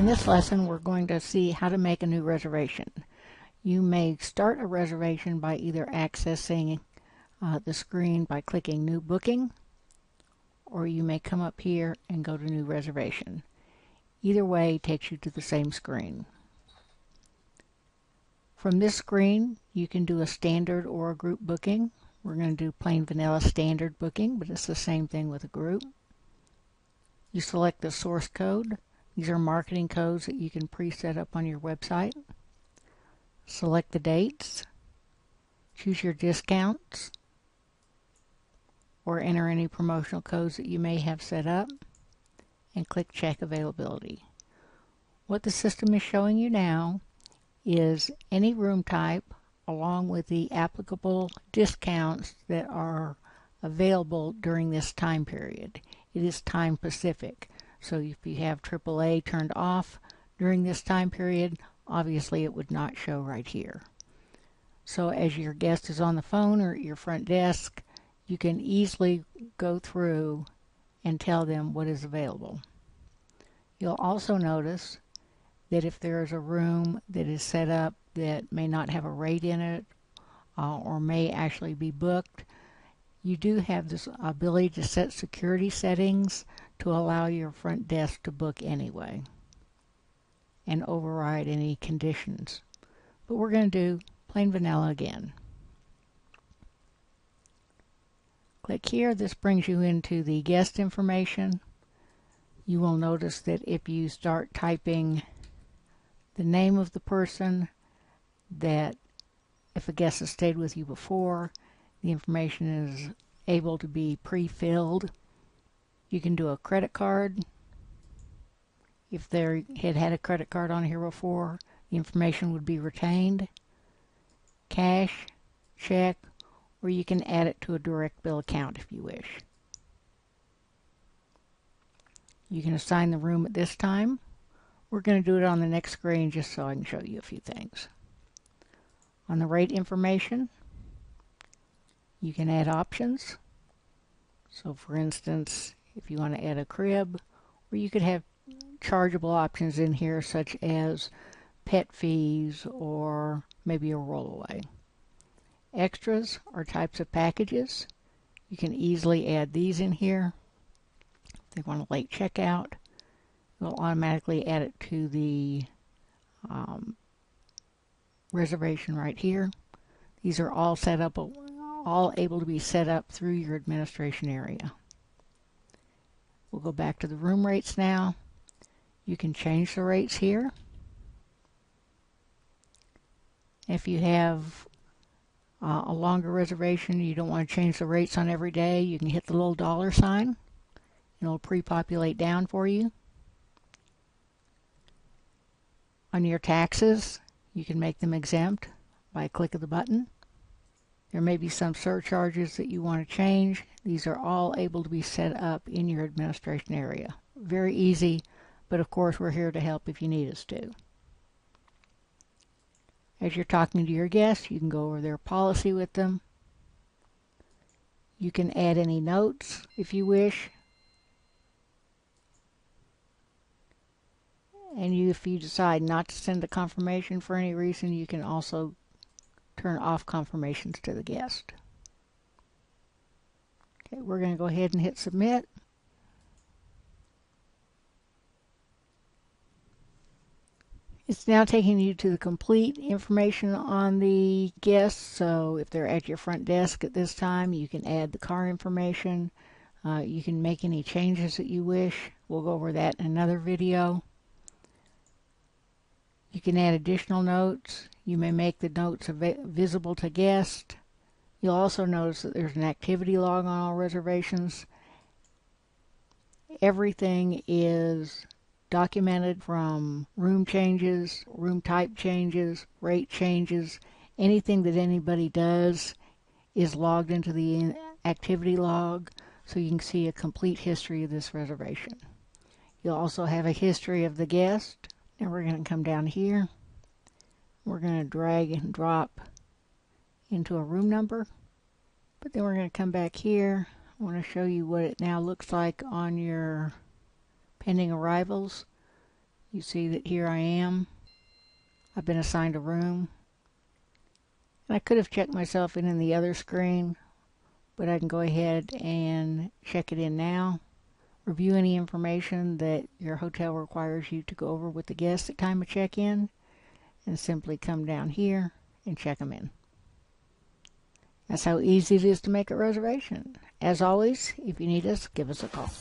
this lesson, we're going to see how to make a new reservation. You may start a reservation by either accessing the screen by clicking New Booking, or you may come up here and go to New Reservation. Either way takes you to the same screen. From this screen, you can do a standard or a group booking. We're going to do plain vanilla standard booking, but it's the same thing with a group. You select the source code. These are marketing codes that you can preset up on your website. Select the dates. Choose your discounts, or enter any promotional codes that you may have set up, and click Check Availability. What the system is showing you now is any room type along with the applicable discounts that are available during this time period. It is time specific, so if you have AAA turned off during this time period, obviously it would not show right here. So as your guest is on the phone or at your front desk, you can easily go through and tell them what is available. You'll also notice that if there is a room that is set up that may not have a rate in it or may actually be booked, you do have this ability to set security settings to allow your front desk to book anyway and override any conditions. But we're going to do plain vanilla again. Click here. This brings you into the guest information. You will notice that if you start typing the name of the person, that if a guest has stayed with you before, the information is able to be pre-filled. You can do a credit card. If they had a credit card on here before, the information would be retained. Cash, check, or you can add it to a direct bill account if you wish. You can assign the room at this time. We're going to do it on the next screen just so I can show you a few things. On the rate information, you can add options. So for instance, if you want to add a crib, or you could have chargeable options in here such as pet fees or maybe a rollaway. Extras are types of packages. You can easily add these in here. If they want a late checkout, it will automatically add it to the reservation right here. These are all set up, all able to be set up through your administration area. We'll go back to the room rates now. You can change the rates here. If you have a longer reservation, you don't want to change the rates on every day, you can hit the little dollar sign and it'll pre-populate down for you. On your taxes, you can make them exempt by a click of the button. There may be some surcharges that you want to change. These are all able to be set up in your administration area. Very easy, but of course we're here to help if you need us to. As you're talking to your guests, you can go over their policy with them. You can add any notes if you wish. And if you decide not to send a confirmation for any reason, you can also turn off confirmations to the guest. Okay, we're going to go ahead and hit submit. It's now taking you to the complete information on the guests. So if they're at your front desk at this time, you can add the car information. You can make any changes that you wish. We'll go over that in another video. You can add additional notes. You may make the notes visible to guests. You'll also notice that there's an activity log on all reservations. Everything is documented, from room changes, room type changes, rate changes. Anything that anybody does is logged into the activity log, so you can see a complete history of this reservation. You'll also have a history of the guest. Now we're going to come down here. We're going to drag and drop into a room number, but then we're going to come back here. I want to show you what it now looks like on your pending arrivals. You see that here I am. I've been assigned a room. And I could have checked myself in the other screen, but I can go ahead and check it in now. Review any information that your hotel requires you to go over with the guests at time of check-in, and simply come down here and check them in. That's how easy it is to make a reservation. As always, if you need us, give us a call.